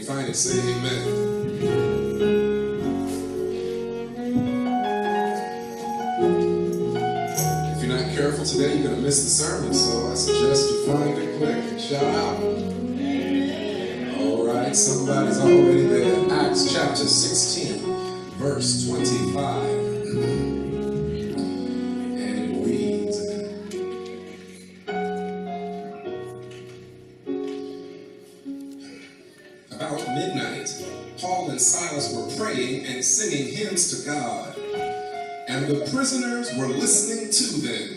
find it, say amen. If you're not careful today, you're going to miss the sermon, so I suggest you find it quick and shout out. All right, somebody's already there. Acts chapter 16, verse 25. About midnight, Paul and Silas were praying and singing hymns to God, and the prisoners were listening to them.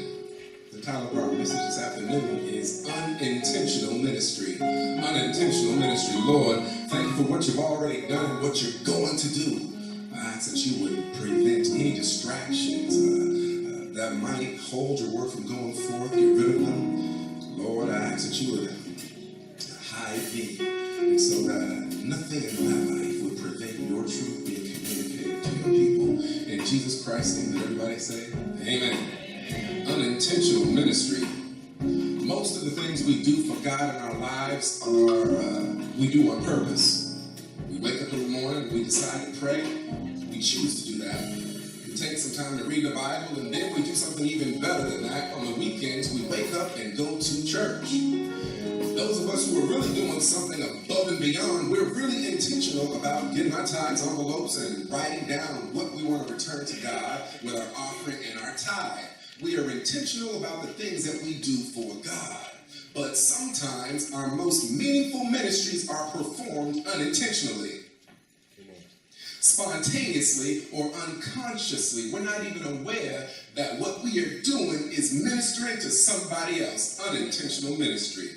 The title of our message this afternoon is Unintentional Ministry. Unintentional Ministry. Lord, thank you for what you've already done and what you're going to do. I ask that you would prevent any distractions that might hold your word from going forth. Get rid of them. Lord, I ask that you would hide me, and so that nothing in my life would prevent your truth being communicated to your people. In Jesus Christ's name, let everybody say amen. Unintentional ministry. Most of the things we do for God in our lives we do on purpose. We wake up in the morning, we decide to pray, we choose to do that. We take some time to read the Bible, and then we do something even better than that. On the weekends, we wake up and go to church. Those of us who are really doing something above and beyond, we're really intentional about getting our tithes envelopes and writing down what we want to return to God with our offering and our tithe. We are intentional about the things that we do for God. But sometimes our most meaningful ministries are performed unintentionally. Spontaneously or unconsciously. We're not even aware that what we are doing is ministering to somebody else. Unintentional ministry.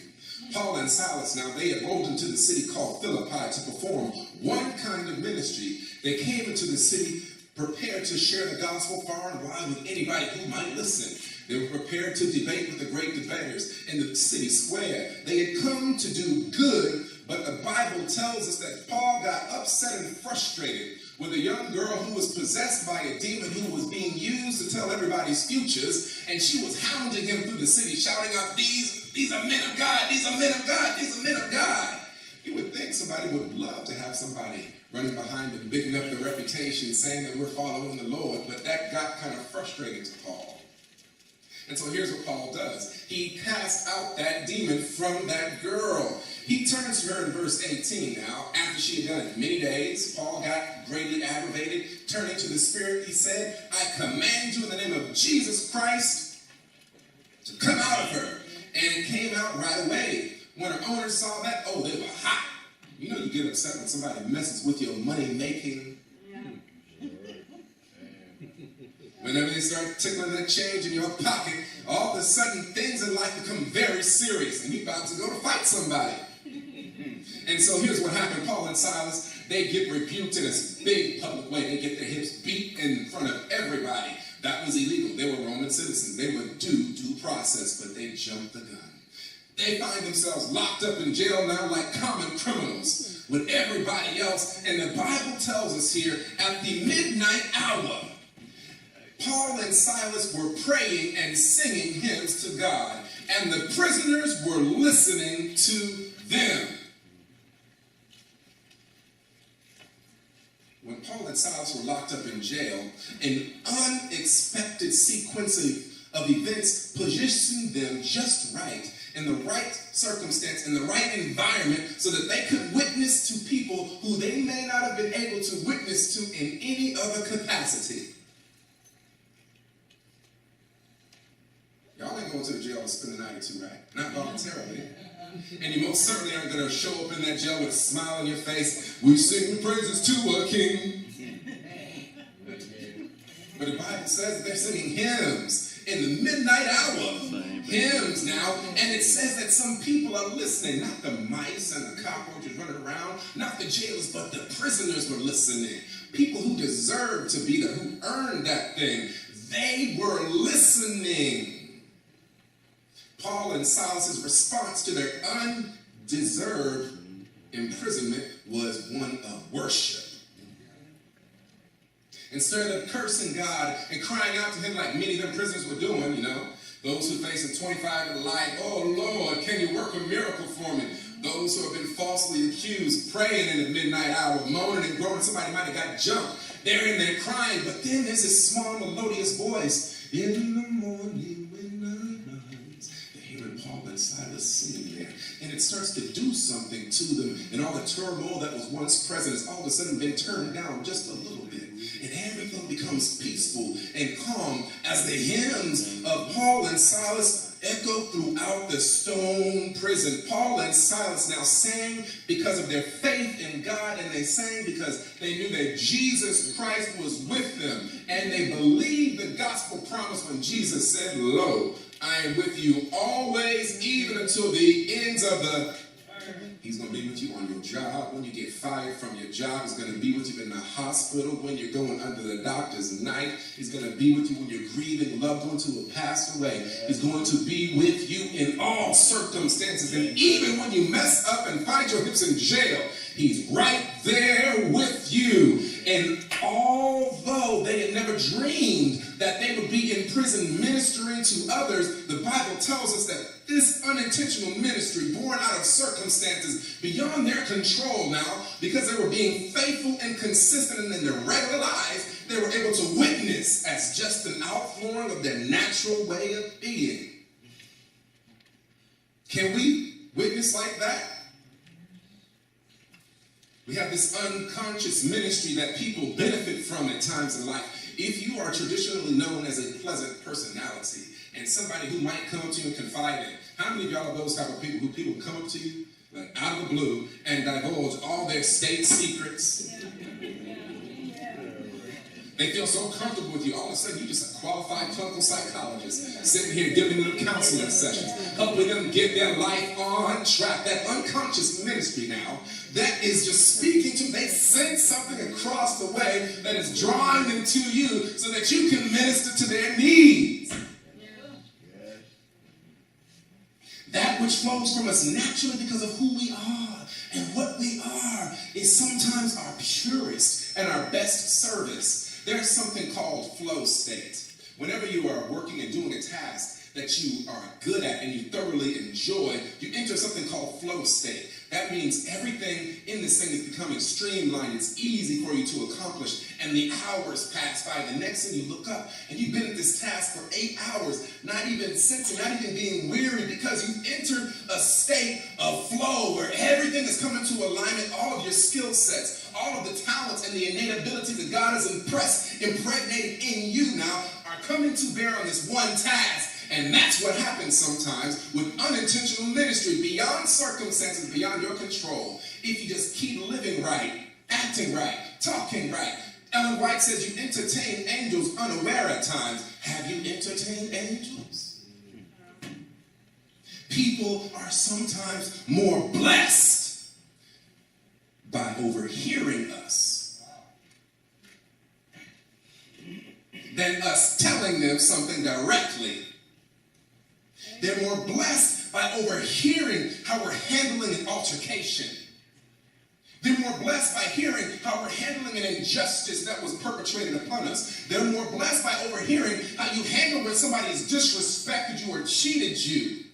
Paul and Silas, now they had rolled into the city called Philippi to perform one kind of ministry. They came into the city prepared to share the gospel far and wide with anybody who might listen. They were prepared to debate with the great debaters in the city square. They had come to do good, but the Bible tells us that Paul got upset and frustrated with a young girl who was possessed by a demon who was being used to tell everybody's futures, and she was hounding him through the city, shouting out, these are men of God, these are men of God, these are men of God. You would think somebody would love to have somebody running behind them, bigging up their reputation, saying that we're following the Lord, but that got kind of frustrating to Paul. And so here's what Paul does. He casts out that demon from that girl. He turns to her in verse 18 now. After she had done it many days, Paul got greatly aggravated. Turning to the spirit, he said, I command you in the name of Jesus Christ to come out of her. And it came out right away. When her owner saw that, oh, they were hot. You know you get upset when somebody messes with your money-making. Whenever they start tickling that change in your pocket, all of a sudden things in life become very serious, and you're about to go to fight somebody. And so here's what happened. Paul and Silas, they get rebuked in a big public way. They get their hips beat in front of everybody. That was illegal. They were Roman citizens. They were due process, but they jumped the gun. They find themselves locked up in jail now like common criminals with everybody else. And the Bible tells us here, at the midnight hour, Paul and Silas were praying and singing hymns to God, and the prisoners were listening to them. When Paul and Silas were locked up in jail, an unexpected sequence of events positioned them just right, in the right circumstance, in the right environment, so that they could witness to people who they may not have been able to witness to in any other capacity. Y'all ain't going to the jail to spend the night or two, right? Not voluntarily. And you most certainly aren't going to show up in that jail with a smile on your face. We sing praises to a king. But the Bible says that they're singing hymns in the midnight hour. Hymns now. And it says that some people are listening. Not the mice and the cockroaches running around. Not the jailers, but the prisoners were listening. People who deserved to be there, who earned that thing. They were listening. Paul and Silas' response to their undeserved imprisonment was one of worship. Instead of cursing God and crying out to him like many of them prisoners were doing, those who facing 25 to life, oh Lord, can you work a miracle for me? Those who have been falsely accused, praying in the midnight hour, moaning and groaning. Somebody might have got jumped. They're in there crying, but then there's this small melodious voice. In the morning when I rise, they're hearing Paul and Silas singing there. And it starts to do something to them. And all the turmoil that was once present has all of a sudden been turned down just a little bit. And everything becomes peaceful and calm as the hymns of Paul and Silas echo throughout the stone prison. Paul and Silas now sang because of their faith in God, and they sang because they knew that Jesus Christ was with them, and they believed the gospel promise when Jesus said, "Lo, I am with you always, even until the ends of the earth." He's going to be with you on your job. When you get fired from your job, he's going to be with you in the hospital. When you're going under the doctor's knife, he's going to be with you when you're grieving loved ones who have passed away. He's going to be with you in all circumstances. And even when you mess up and find your hips in jail, he's right there with you. And although they had never dreamed that they would be in prison ministering to others, the Bible tells us that this unintentional ministry, born out of circumstances beyond their control now, because they were being faithful and consistent in their regular lives, they were able to witness as just an outflowing of their natural way of being. Can we witness like that? We have this unconscious ministry that people benefit from at times in life. If you are traditionally known as a pleasant personality and somebody who might come up to you and confide in, how many of y'all are those type of people who people come up to you like out of the blue and divulge all their state secrets? They feel so comfortable with you. All of a sudden, you're just a qualified clinical psychologist sitting here giving them counseling sessions, helping them get their life on track. That unconscious ministry now, that is just speaking to them. They sense something across the way that is drawing them to you so that you can minister to their needs. That which flows from us naturally because of who we are and what we are is sometimes our purest and our best service. There's something called flow state. Whenever you are working and doing a task that you are good at and you thoroughly enjoy, you enter something called flow state. That means everything in this thing is becoming streamlined. It's easy for you to accomplish. And the hours pass by. The next thing you look up and you've been at this task for 8 hours, not even sensing, not even being weary, because you've entered a state of flow where everything is coming to alignment. All of your skill sets, all of the talents and the innate abilities that God has impregnated in you now are coming to bear on this one task. And that's what happens sometimes with unintentional ministry, beyond circumstances, beyond your control. If you just keep living right, acting right, talking right. Ellen White says you entertain angels unaware at times. Have you entertained angels? People are sometimes more blessed by overhearing us than us telling them something directly. They're more blessed by overhearing how we're handling an altercation. They're more blessed by hearing how we're handling an injustice that was perpetrated upon us. They're more blessed by overhearing how you handle when somebody has disrespected you or cheated you.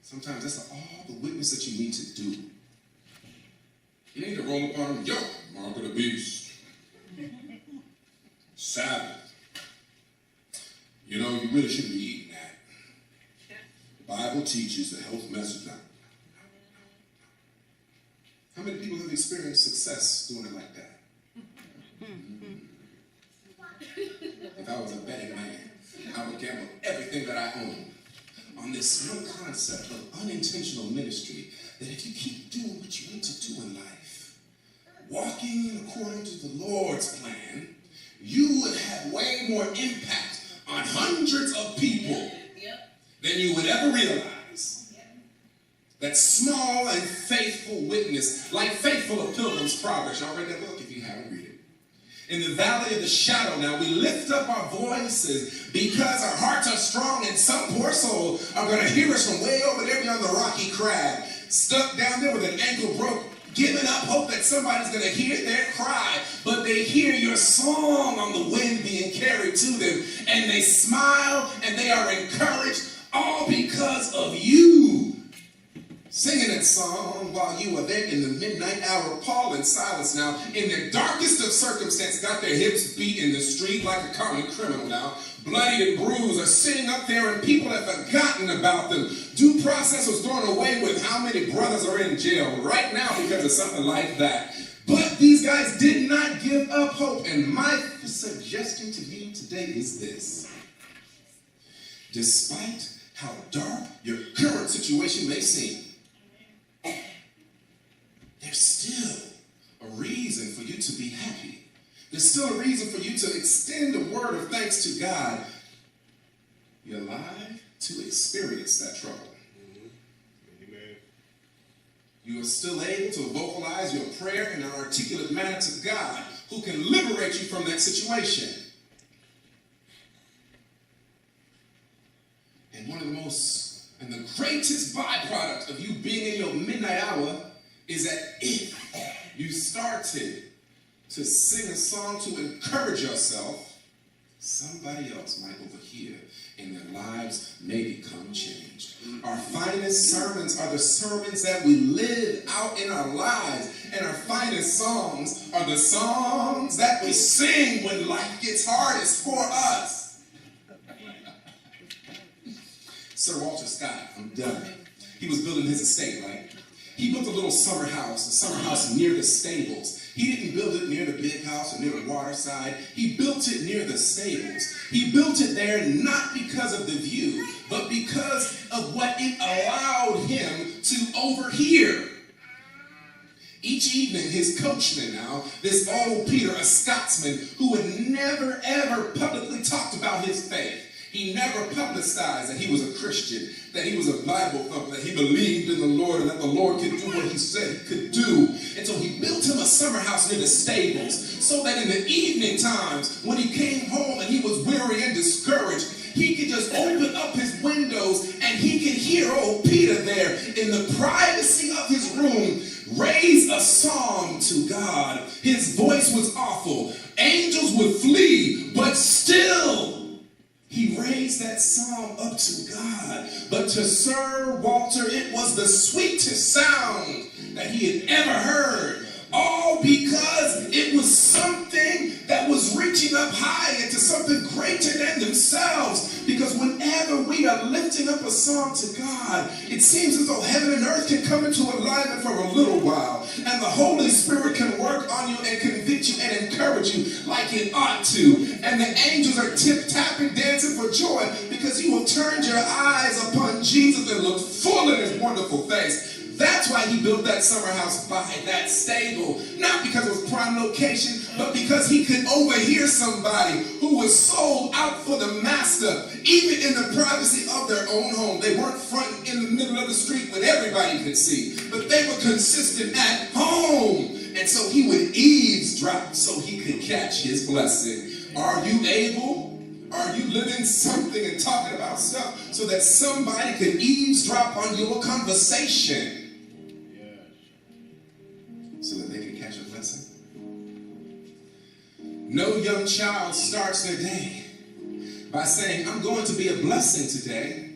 Sometimes that's all the witness that you need to do. You need to roll up on them. Yo, mark of the beast. Sabbath. You know, you really shouldn't be eating that. The Bible teaches the health message. How many people have experienced success doing it like that? If I was a betting man, I would gamble everything that I own on this one concept of unintentional ministry, that if you keep doing what you need to do in life, walking according to the Lord's plan, you would have way more impact on hundreds of people than you would ever realize. That small and faithful witness, like Faithful of Pilgrim's Progress. Y'all read that book? If you haven't, read it. In the valley of the shadow now, we lift up our voices because our hearts are strong, and some poor soul are going to hear us from way over there beyond the rocky crag, stuck down there with an ankle giving up hope that somebody's going to hear their cry, but they hear your song on the wind being carried to them, and they smile and they are encouraged, all because of you. Singing that song while you were there in the midnight hour. Paul and Silas now, in their darkest of circumstances, got their hips beat in the street like a common criminal now. Bloody and bruised, are sitting up there and people have forgotten about them. Due process was thrown away with how many brothers are in jail right now because of something like that. But these guys did not give up hope. And my suggestion to you today is this. Despite how dark your current situation may seem, there's still a reason for you to be happy. There's still a reason for you to extend a word of thanks to God. You're alive to experience that trouble. Amen. You are still able to vocalize your prayer in an articulate manner to God, who can liberate you from that situation. And one of the most and the greatest byproduct of you being in your midnight hour is that if you started to sing a song to encourage yourself, somebody else might overhear and their lives may become changed. Our finest sermons are the sermons that we live out in our lives, and our finest songs are the songs that we sing when life gets hardest for us. Sir Walter Scott, I'm done. He was building his estate, right? He built a little summer house near the stables. He didn't build it near the big house or near the water side. He built it near the stables. He built it there not because of the view, but because of what it allowed him to overhear. Each evening, his coachman now, this old Peter, a Scotsman, who had never, ever publicly talked about his faith. He never publicized that he was a Christian, that he was a Bible thumper, that he believed in the Lord, and that the Lord could do what he said he could do. And so he built him a summer house near the stables, so that in the evening times, when he came home and he was weary and discouraged, he could just open up his windows and he could hear old Peter there in the privacy of his room raise a song to God. His voice was awful. Angels would flee, but still he raised that psalm up to God. But to Sir Walter, it was the sweetest sound that he had ever heard. All because it was something that was reaching up high into something greater than themselves. Because whenever we are lifting up a song to God, it seems as though heaven and earth can come into alignment for a little while. And the Holy Spirit can work on you and convict you and encourage you like it ought to. And the angels are tip-tapping, dancing for joy because you have turned your eyes upon Jesus and looked full in his wonderful face. That's why he built that summer house by that stable. Not because it was prime location, but because he could overhear somebody who was sold out for the master, even in the privacy of their own home. They weren't fronting in the middle of the street when everybody could see, but they were consistent at home. And so he would eavesdrop so he could catch his blessing. Are you able? Are you living something and talking about stuff so that somebody can eavesdrop on your conversation? So that they can catch a blessing? No young child starts their day by saying, I'm going to be a blessing today.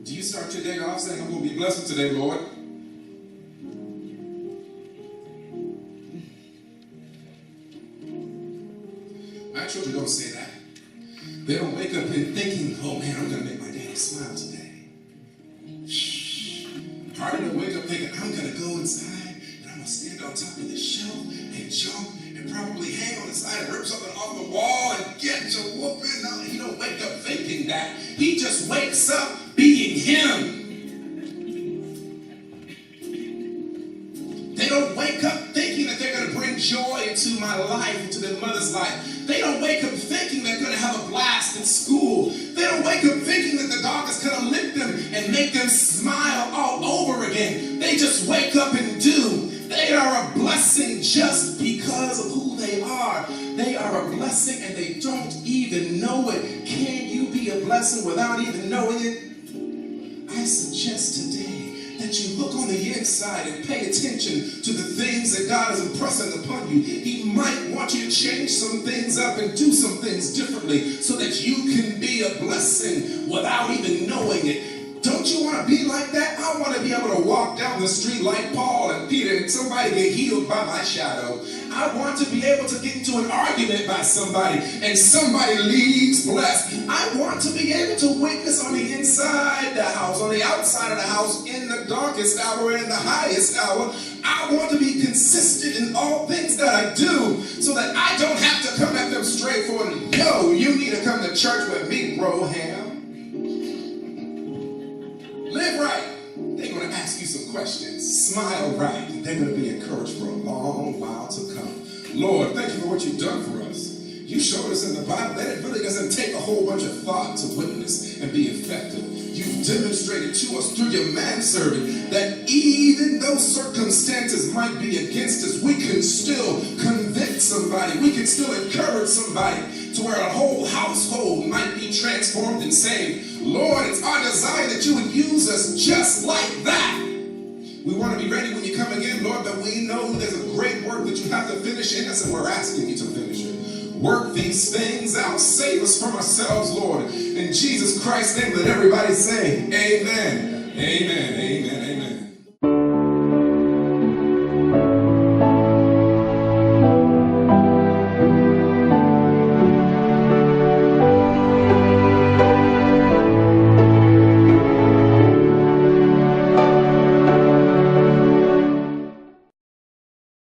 Do you start your day off saying, I'm going to be a blessing today, Lord? My children don't say that. They don't wake up and thinking, oh man, I'm going to make my daddy smile today. Hardly don't wake up thinking, I'm going to go inside and I'm going to stand on top of the shelf and jump and probably hang on the side and rip something off the wall and get your whooping. No, he don't wake up thinking that. He just wakes up being him. They don't wake up thinking that they're going to bring joy into my life, into their mother's life. They don't wake up thinking they're going to have a blast at school. They don't wake up thinking that the dog is going to lick them and make them smile all over again. They just wake up and do. They are a blessing just because of who they are. They are a blessing and they don't even know it. Can you be a blessing without even knowing it? I suggest today that you look on the the inside and pay attention to the things that God is impressing upon you, he might want you to change some things up and do some things differently so that you can be a blessing without even knowing it. Don't you want to be like that? I want to be able to walk down the street like Paul and Peter and somebody get healed by my shadow. I want to be able to get into an argument by somebody and somebody leaves blessed. I want to be able to witness on the inside the house, on the outside of the house, in the darkest hour and in the highest hour. I want to be consistent in all things that I do so that I don't have to come at them straightforward and, yo, you need to come to church with me, Broham. Live right. They're going to ask you some questions. Smile right. They're going to be encouraged for a long while to come. Lord, thank you for what you've done for us. You showed us in the Bible that it really doesn't take a whole bunch of thought to witness and be effective. You've demonstrated to us through your manservant that even though circumstances might be against us, we can still convict somebody. We can still encourage somebody to where a whole household might be transformed and saved. Lord, it's our desire that you would use us just like that. We want to be ready when you come again, Lord, but we know there's a great work that you have to finish in us, and we're asking you to finish it. Work these things out. Save us from ourselves, Lord. In Jesus Christ's name, let everybody say, amen. Amen.